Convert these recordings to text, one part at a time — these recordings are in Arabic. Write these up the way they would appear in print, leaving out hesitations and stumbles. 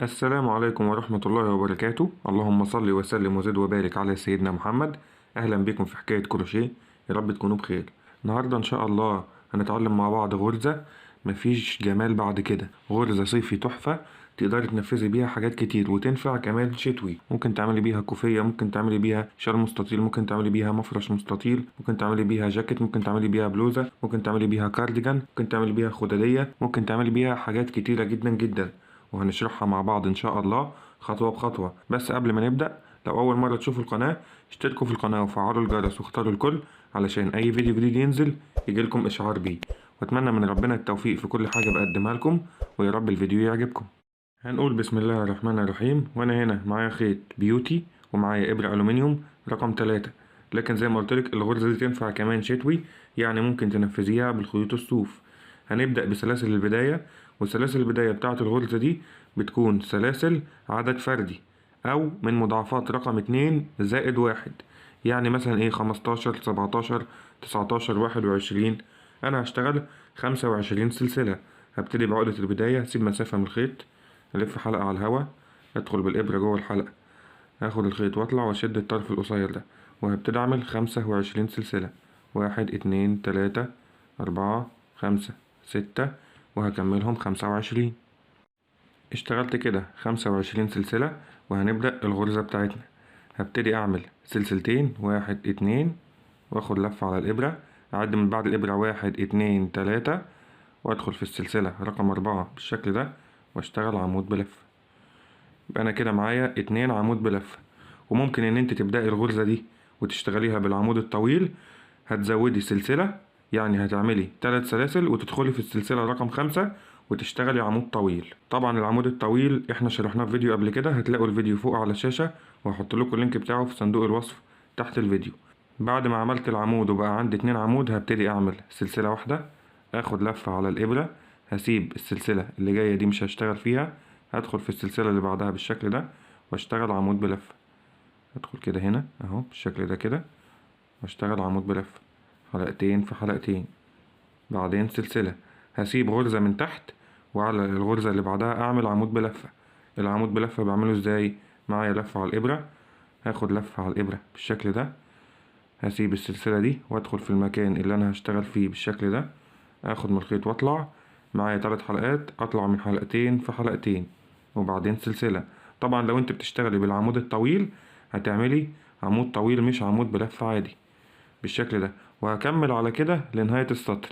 السلام عليكم ورحمة الله وبركاته. اللهم صل وسلم وزد وبارك على سيدنا محمد. أهلا بكم في حكاية كروشيه. يا رب تكونوا بخير. النهاردة إن شاء الله هنتعلم مع بعض غرزة مفيش جمال بعد كده، غرزة صيفي تحفة تقدري تنفذي بيها حاجات كتير وتنفع كمان شتوي. ممكن تعملي بيها كوفية، ممكن تعملي بيها شال مستطيل، ممكن تعملي بيها مفرش مستطيل، ممكن تعملي بيها جاكيت، ممكن تعملي بيها بلوزة، ممكن تعملي بيها كارديجان، ممكن تعملي بيها خدادية، ممكن تعملي بيها حاجات كتيرة جدا جدا، وهنشرحها مع بعض إن شاء الله خطوة بخطوة. بس قبل ما نبدأ، لو أول مرة تشوفوا القناة اشتركوا في القناة وفعلوا الجرس واختاروا الكل علشان أي فيديو جديد ينزل يجيلكم إشعار بيه. وأتمنى من ربنا التوفيق في كل حاجة بقدمها لكم، ويا رب الفيديو يعجبكم. هنقول بسم الله الرحمن الرحيم. وأنا هنا معايا خيط بيوتي ومعايا إبرة ألومنيوم رقم 3، لكن زي ما قلتلك الغرزة دي تنفع كمان شتوي، يعني ممكن تنفذيها بالخيوط الصوف. هنبدأ بسلاسل البداية، وسلاسل البداية بتاعة الغرزة دي بتكون سلاسل عدد فردي أو من مضاعفات رقم 2 زائد 1، يعني مثلا إيه 15 17 19 21. أنا هشتغل 25 سلسلة. هبتدي بعقدة البداية، هسيب مسافة من الخيط، ألف حلقة على الهوا، أدخل بالإبرة جوه الحلقة، هاخد الخيط وأطلع وأشد الطرف القصير ده، وهبتدي أعمل 25 سلسلة. 1 2 3 4 5 6، وهكملهم 25. اشتغلت كده 25 سلسلة، وهنبدأ الغرزة بتاعتنا. هبتدي أعمل سلسلتين، 1 2، وآخد لفة على الإبرة، أعد من بعد الإبرة 1 2 3، وأدخل في السلسلة رقم 4 بالشكل ده، وأشتغل عمود بلفة. يبقى أنا كده معايا 2 عمود بلفة. وممكن إن أنت تبدأي الغرزة دي وتشتغليها بالعمود الطويل، هتزودي سلسلة، يعني هتعملي 3 سلاسل وتدخلي في السلسلة رقم 5 وتشتغلي عمود طويل. طبعا العمود الطويل احنا شرحناه في فيديو قبل كده، هتلاقوا الفيديو فوق على الشاشة، وهحط لكم اللينك بتاعه في صندوق الوصف تحت الفيديو. بعد ما عملت العمود وبقى عندي 2 عمود، هبتدي أعمل سلسلة واحدة، اخد لفة على الإبرة، هسيب السلسلة اللي جاية دي مش هشتغل فيها، هدخل في السلسلة اللي بعدها بالشكل ده واشتغل عمود بلفة. هدخل كده هنا اهو بالشكل ده كده، واشتغل عمود بلفة، حلقتين في حلقتين، بعدين سلسلة، هسيب غرزة من تحت وعلى الغرزة اللي بعدها اعمل عمود بلفة. العمود بلفة بعمله ازاي؟ معايا لفة على الإبرة، هاخد لفة على الإبرة بالشكل ده، هسيب السلسلة دي وادخل في المكان اللي انا هشتغل فيه بالشكل ده، اخد من الخيط واطلع، معايا 3 حلقات، اطلع من حلقتين في حلقتين، وبعدين سلسلة. طبعا لو انت بتشتغلي بالعمود الطويل هتعملي عمود طويل مش عمود بلفة عادي بالشكل ده. وهكمل على كده لنهاية السطر،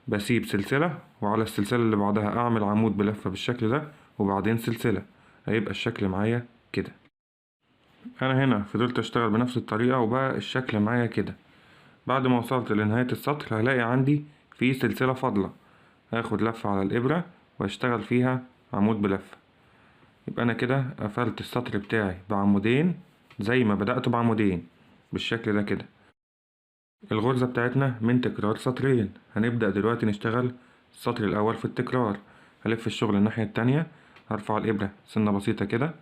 بسيب سلسلة وعلى السلسلة اللي بعدها اعمل عمود بلفة بالشكل ده، وبعدين سلسلة. هيبقى الشكل معايا كده. انا هنا فضلت اشتغل بنفس الطريقة وبقى الشكل معايا كده. بعد ما وصلت لنهاية السطر هلاقي عندي في سلسلة فاضلة، هاخد لفة على الإبرة واشتغل فيها عمود بلفة. يبقى أنا كده قفلت السطر بتاعي بعمودين زي ما بدأت بعمودين بالشكل ده كده. الغرزة بتاعتنا من تكرار سطرين. هنبدأ دلوقتي نشتغل السطر الأول في التكرار. هلف الشغل الناحية التانية، هرفع الإبرة سنة بسيطة كده،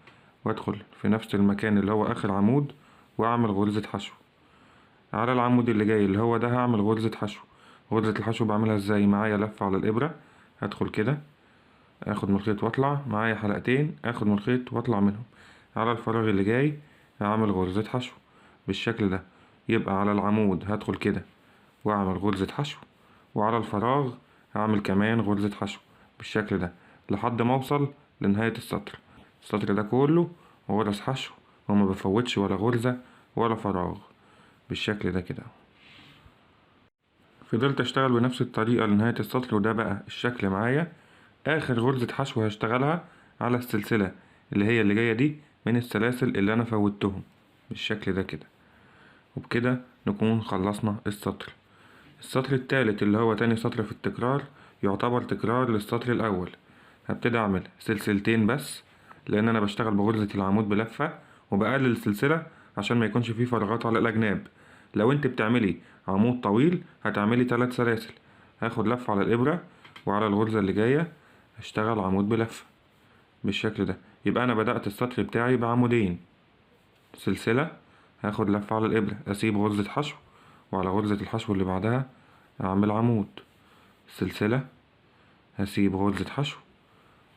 وأدخل في نفس المكان اللي هو آخر عمود وأعمل غرزة حشو. على العمود اللي جاي اللي هو ده هعمل غرزة حشو. غرزة الحشو بعملها ازاي؟ معايا لفة على الإبرة، هدخل كده، اخد من الخيط واطلع، معايا حلقتين، اخد من الخيط واطلع منهم، على الفراغ اللي جاي هعمل غرزة حشو بالشكل ده. يبقى على العمود هدخل كده واعمل غرزة حشو، وعلى الفراغ هعمل كمان غرزة حشو بالشكل ده لحد ما اوصل لنهاية السطر. السطر ده كله غرز حشو، وما بفوتش ولا غرزة ولا فراغ بالشكل ده كده. فضلت اشتغل بنفس الطريقة لنهاية السطر، وده بقى الشكل معايا. اخر غرزة حشو هشتغلها على السلسلة اللي هي اللي جاية دي من السلاسل اللي انا فوتهم بالشكل ده كده. وبكده نكون خلصنا السطر. السطر التالت اللي هو تاني سطر في التكرار يعتبر تكرار للسطر الاول. هبتدي اعمل سلسلتين بس، لان انا بشتغل بغرزة العمود بلفة، وبقلل السلسلة عشان ما يكونش فيه فراغات على الاجناب. لو انت بتعملي عمود طويل هتعملي 3 سلاسل. هاخد لفة على الابرة، وعلى الغرزة اللي جاية هشتغل عمود بلفة بالشكل ده. يبقى انا بدأت السطر بتاعي بعمودين، سلسلة، هاخد لفة على الابرة، اسيب غرزة حشو، وعلى غرزة الحشو اللي بعدها اعمل عمود، سلسلة، هسيب غرزة حشو،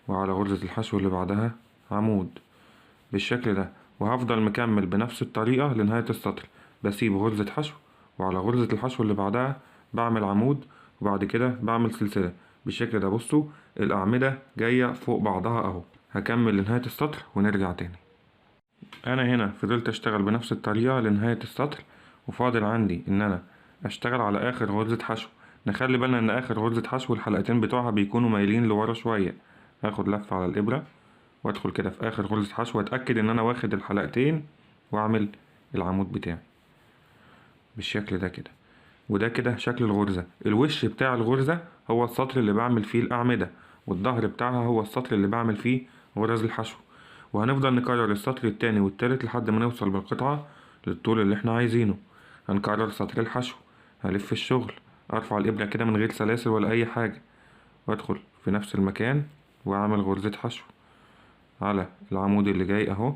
وعلى غرزة الحشو اللي بعدها عمود بالشكل ده. وهفضل مكمل بنفس الطريقة لنهاية السطر، بسيب غرزة حشو وعلى غرزة الحشو اللي بعدها بعمل عمود وبعد كده بعمل سلسلة بالشكل ده. بصوا الأعمدة جاية فوق بعضها اهو. هكمل لنهاية السطر ونرجع تاني. انا هنا فضلت اشتغل بنفس الطريقة لنهاية السطر، وفاضل عندي ان انا اشتغل على اخر غرزة حشو. نخلي بالنا ان اخر غرزة حشو الحلقتين بتوعها بيكونوا مايلين لورا شوية. هاخد لفة على الابرة وادخل كده في اخر غرزة حشو واتأكد ان انا واخد الحلقتين واعمل العمود بتاعي بالشكل ده كده. وده كده شكل الغرزة. الوش بتاع الغرزة هو السطر اللي بعمل فيه الأعمدة، والظهر بتاعها هو السطر اللي بعمل فيه غرز الحشو. وهنفضل نكرر السطر التاني والتالت لحد ما نوصل بالقطعة للطول اللي احنا عايزينه. هنكرر سطر الحشو، هلف الشغل، ارفع الإبرة كده من غير سلاسل ولا أي حاجة، وادخل في نفس المكان واعمل غرزة حشو على العمود اللي جاي اهو.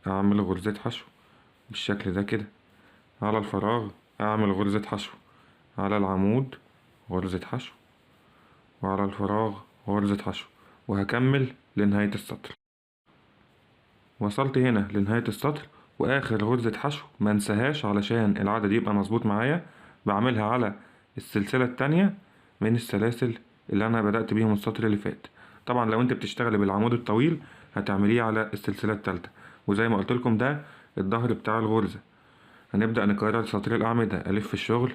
اعمل غرزة حشو بالشكل ده كده على الفراغ، اعمل غرزة حشو على العمود غرزة حشو، وعلى الفراغ غرزة حشو، وهكمل لنهاية السطر. وصلت هنا لنهاية السطر، واخر غرزة حشو منساهاش علشان العدد يبقى مظبوط معايا، بعملها على السلسلة التانية من السلاسل اللي انا بدأت بيهم السطر اللي فات. طبعا لو انت بتشتغلي بالعمود الطويل هتعمليه على السلسلة التالتة. وزي ما قلتلكم ده الظهر بتاع الغرزة. هنبدأ نكرر سطر الأعمدة، ألف الشغل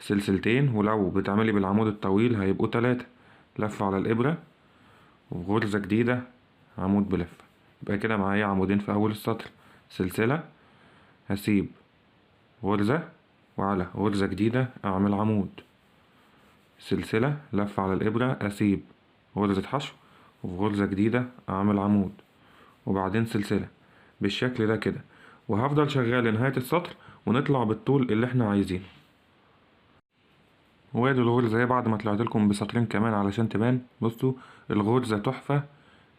سلسلتين، ولو بتعملي بالعمود الطويل هيبقوا 3. لفة على الإبرة وغرزة جديدة عمود بلفة. يبقى كده معايا عمودين في أول السطر، سلسلة، هسيب غرزة وعلى غرزة جديدة أعمل عمود، سلسلة، لفة على الإبرة، أسيب غرزة حشو وفي غرزة جديدة أعمل عمود وبعدين سلسلة بالشكل ده كده. وهفضل شغال لنهاية السطر ونطلع بالطول اللي احنا عايزينه. وادي الغرزة اهي بعد ما طلعت لكم بسطرين كمان علشان تبان. بصوا الغرزة تحفة،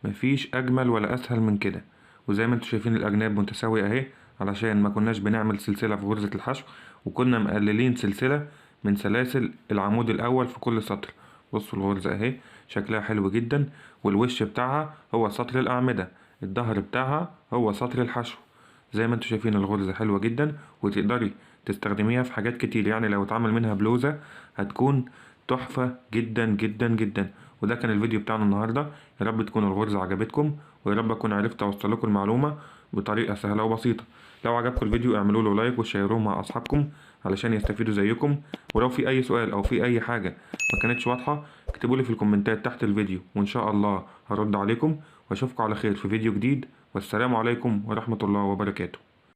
مفيش اجمل ولا اسهل من كده. وزي ما انتوا شايفين الاجناب متساوية اهي علشان ما كناش بنعمل سلسلة في غرزة الحشو، وكنا مقللين سلسلة من سلاسل العمود الاول في كل سطر. بصوا الغرزة اهي شكلها حلو جدا، والوش بتاعها هو سطر الاعمدة، الظهر بتاعها هو سطر الحشو. زي ما انتوا شايفين الغرزة حلوة جدا، وتقدري تستخدميها في حاجات كتير. يعني لو اتعمل منها بلوزة هتكون تحفة جدا جدا جدا. وده كان الفيديو بتاعنا النهاردة. يا رب تكون الغرزة عجبتكم، ويا رب اكون عرفت اوصل لكم المعلومة بطريقة سهلة وبسيطة. لو عجبكم الفيديو اعملوا له لايك وشيروه مع اصحابكم علشان يستفيدوا زيكم. ولو في اي سؤال او في اي حاجة ما كانتش واضحة اكتبوا لي في الكومنتات تحت الفيديو، وان شاء الله هرد عليكم. واشوفكم على خير في فيديو جديد، والسلام عليكم ورحمة الله وبركاته.